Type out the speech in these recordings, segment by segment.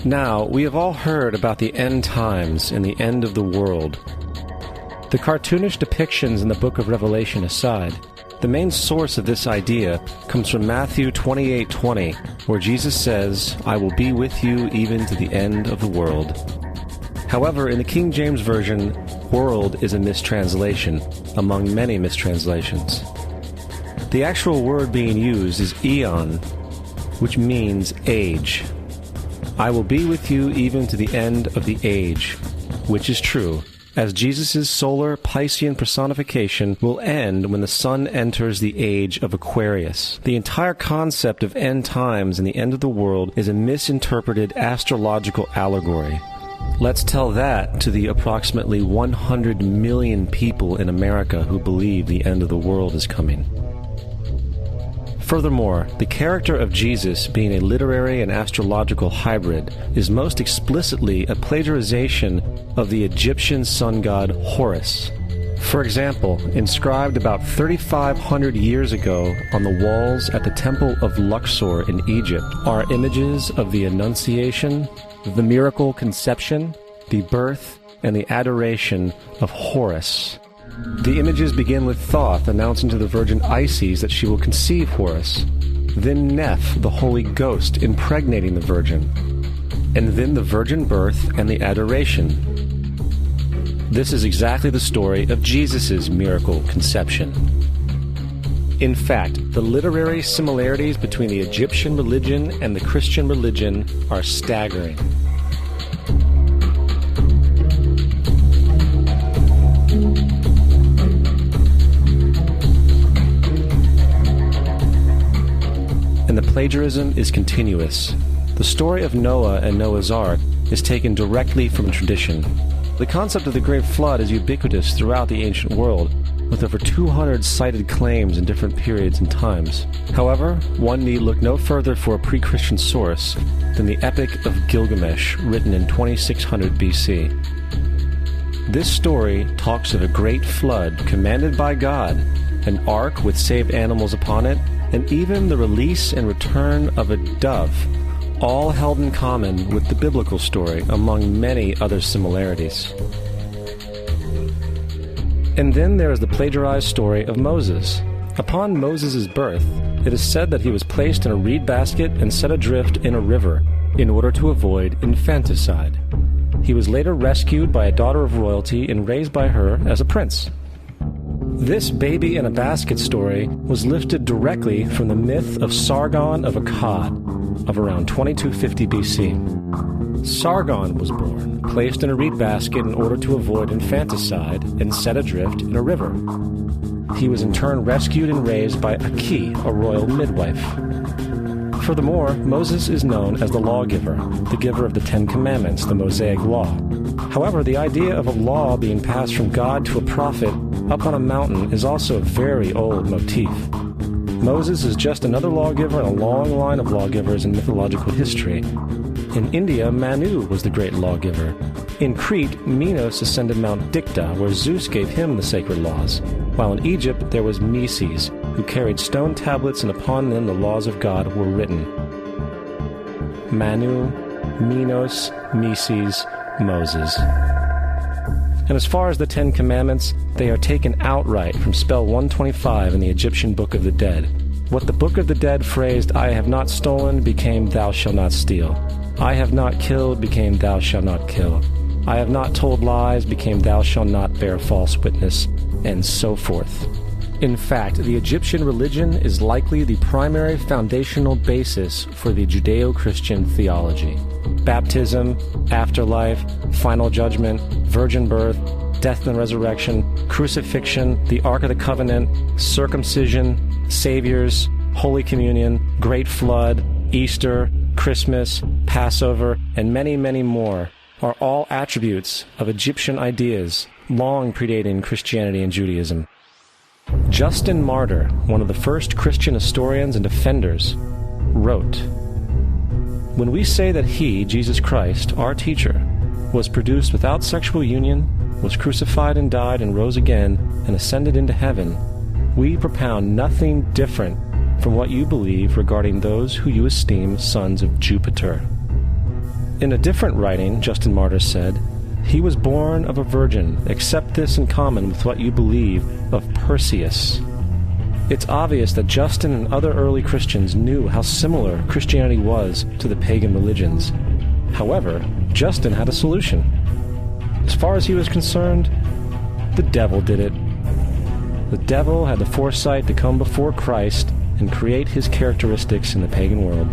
Now, we have all heard about the end times and the end of the world. The cartoonish depictions in the book of Revelation aside, the main source of this idea comes from Matthew 28:20, where Jesus says, "I will be with you even to the end of the world." However, in the King James Version, world is a mistranslation, among many mistranslations. The actual word being used is eon, which means age. I will be with you even to the end of the age, which is true, as Jesus' solar Piscean personification will end when the sun enters the age of Aquarius. The entire concept of end times and the end of the world is a misinterpreted astrological allegory. Let's tell that to the approximately 100 million people in America who believe the end of the world is coming. Furthermore, the character of Jesus being a literary and astrological hybrid is most explicitly a plagiarization of the Egyptian sun god Horus. For example, inscribed about 3,500 years ago on the walls at the Temple of Luxor in Egypt are images of the Annunciation, the miracle conception, the birth, and the adoration of Horus. The images begin with Thoth announcing to the Virgin Isis that she will conceive Horus, then Neph, the Holy Ghost, impregnating the Virgin, and then the virgin birth and the adoration. This is exactly the story of Jesus' miracle conception. In fact, the literary similarities between the Egyptian religion and the Christian religion are staggering. And the plagiarism is continuous. The story of Noah and Noah's Ark is taken directly from tradition. The concept of the Great Flood is ubiquitous throughout the ancient world, with over 200 cited claims in different periods and times. However, one need look no further for a pre-Christian source than the Epic of Gilgamesh, written in 2600 BC. This story talks of a great flood commanded by God, an ark with saved animals upon it, and even the release and return of a dove, all held in common with the biblical story, among many other similarities. And then there is the plagiarized story of Moses. Upon Moses' birth, it is said that he was placed in a reed basket and set adrift in a river in order to avoid infanticide. He was later rescued by a daughter of royalty and raised by her as a prince. This baby in a basket story was lifted directly from the myth of Sargon of Akkad of around 2250 BC. Sargon was born, placed in a reed basket in order to avoid infanticide, and set adrift in a river. He was in turn rescued and raised by Aki, a royal midwife. Furthermore, Moses is known as the lawgiver, the giver of the Ten Commandments, the Mosaic Law. However, the idea of a law being passed from God to a prophet up on a mountain is also a very old motif. Moses is just another lawgiver in a long line of lawgivers in mythological history. In India, Manu was the great lawgiver. In Crete, Minos ascended Mount Dicta, where Zeus gave him the sacred laws, while in Egypt there was Meses, who carried stone tablets and upon them the laws of God were written. Manu, Minos, Meses, Moses. And as far as the Ten Commandments, they are taken outright from spell 125 in the Egyptian Book of the Dead. What the Book of the Dead phrased, "I have not stolen," became "Thou shalt not steal." "I have not killed," became "Thou shalt not kill." "I have not told lies," became "Thou shalt not bear false witness," and so forth. In fact, the Egyptian religion is likely the primary foundational basis for the Judeo-Christian theology. Baptism, afterlife, final judgment, virgin birth, death and resurrection, crucifixion, the Ark of the Covenant, circumcision, saviors, Holy Communion, Great Flood, Easter, Christmas, Passover, and many, many more are all attributes of Egyptian ideas long predating Christianity and Judaism. Justin Martyr, one of the first Christian historians and defenders, wrote, "When we say that he, Jesus Christ, our teacher, was produced without sexual union, was crucified and died and rose again and ascended into heaven, we propound nothing different from what you believe regarding those who you esteem sons of Jupiter." In a different writing, Justin Martyr said, "He was born of a virgin, except this in common with what you believe of Perseus." It's obvious that Justin and other early Christians knew how similar Christianity was to the pagan religions. However, Justin had a solution. As far as he was concerned, the devil did it. The devil had the foresight to come before Christ and create his characteristics in the pagan world.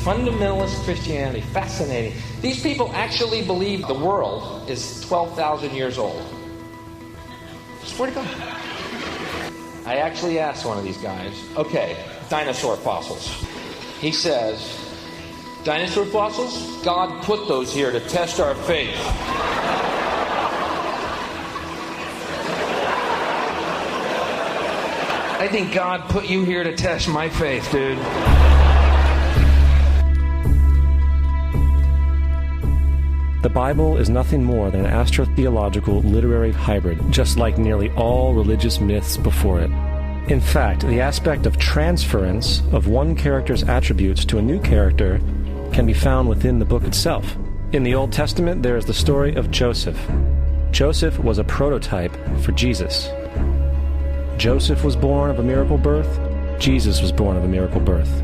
Fundamentalist Christianity, fascinating. These people actually believe the world is 12,000 years old. Swear to God. I actually asked one of these guys, okay, dinosaur fossils. He says, dinosaur fossils? God put those here to test our faith. I think God put you here to test my faith, dude. The Bible is nothing more than an astrotheological literary hybrid, just like nearly all religious myths before it. In fact, the aspect of transference of one character's attributes to a new character can be found within the book itself. In the Old Testament, there is the story of Joseph. Joseph was a prototype for Jesus. Joseph was born of a miracle birth. Jesus was born of a miracle birth.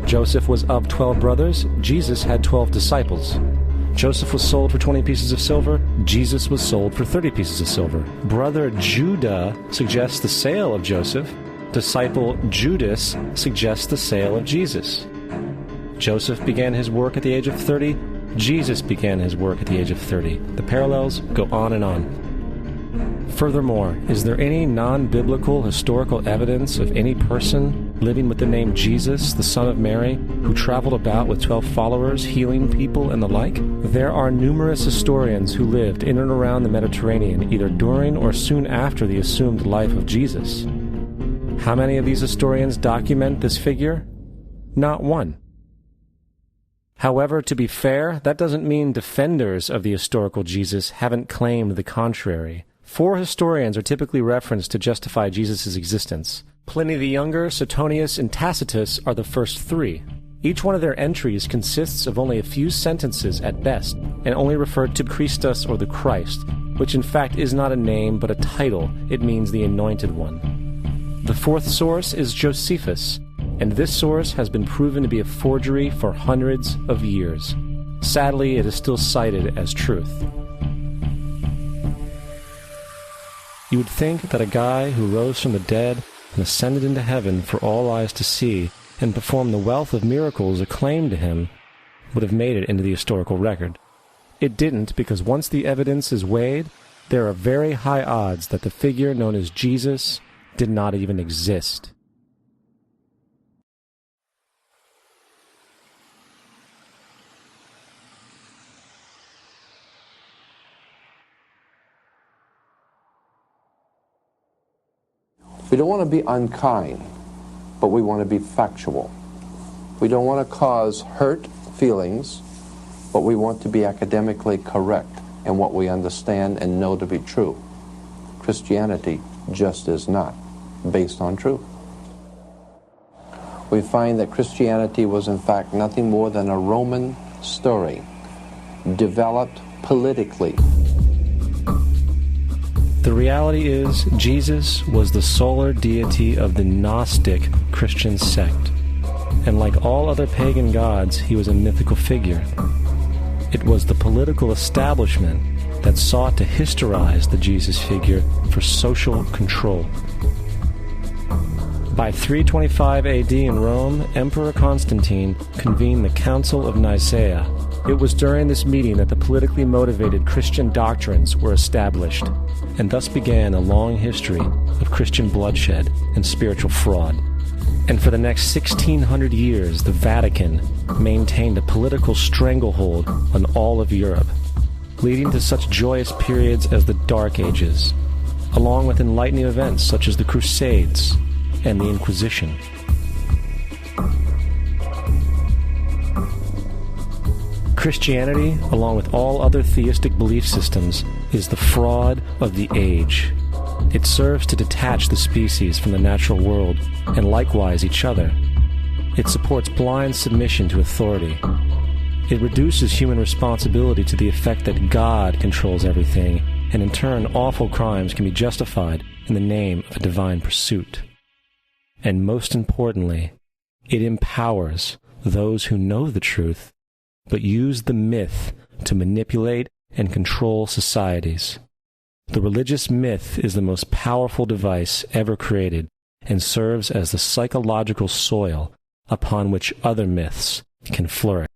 Joseph was of 12 brothers. Jesus had 12 disciples. Joseph was sold for 20 pieces of silver. Jesus was sold for 30 pieces of silver. Brother Judah suggests the sale of Joseph. Disciple Judas suggests the sale of Jesus. Joseph began his work at the age of 30. Jesus began his work at the age of 30. The parallels go on and on. Furthermore, is there any non-biblical historical evidence of any person living with the name Jesus, the son of Mary, who traveled about with 12 followers, healing people and the like? There are numerous historians who lived in and around the Mediterranean, either during or soon after the assumed life of Jesus. How many of these historians document this figure? Not one. However, to be fair, that doesn't mean defenders of the historical Jesus haven't claimed the contrary. 4 historians are typically referenced to justify Jesus' existence. Pliny the Younger, Suetonius, and Tacitus are the first 3. Each one of their entries consists of only a few sentences at best, and only refer to Christus or the Christ, which in fact is not a name but a title. It means the Anointed One. The 4th source is Josephus, and this source has been proven to be a forgery for hundreds of years. Sadly, it is still cited as truth. You would think that a guy who rose from the dead and ascended into heaven for all eyes to see and performed the wealth of miracles acclaimed to him would have made it into the historical record. It didn't, because once the evidence is weighed, there are very high odds that the figure known as Jesus did not even exist. We don't want to be unkind, but we want to be factual. We don't want to cause hurt feelings, but we want to be academically correct in what we understand and know to be true. Christianity just is not based on truth. We find that Christianity was in fact nothing more than a Roman story, developed politically. The reality is, Jesus was the solar deity of the Gnostic Christian sect, and like all other pagan gods, he was a mythical figure. It was the political establishment that sought to historize the Jesus figure for social control. By 325 AD in Rome, Emperor Constantine convened the Council of Nicaea. It was during this meeting that the politically motivated Christian doctrines were established, and thus began a long history of Christian bloodshed and spiritual fraud. And for the next 1600 years, the Vatican maintained a political stranglehold on all of Europe, leading to such joyous periods as the Dark Ages, along with enlightening events such as the Crusades and the Inquisition. Christianity, along with all other theistic belief systems, is the fraud of the age. It serves to detach the species from the natural world, and likewise each other. It supports blind submission to authority. It reduces human responsibility to the effect that God controls everything, and in turn awful crimes can be justified in the name of a divine pursuit. And most importantly, it empowers those who know the truth, but use the myth to manipulate and control societies. The religious myth is the most powerful device ever created and serves as the psychological soil upon which other myths can flourish.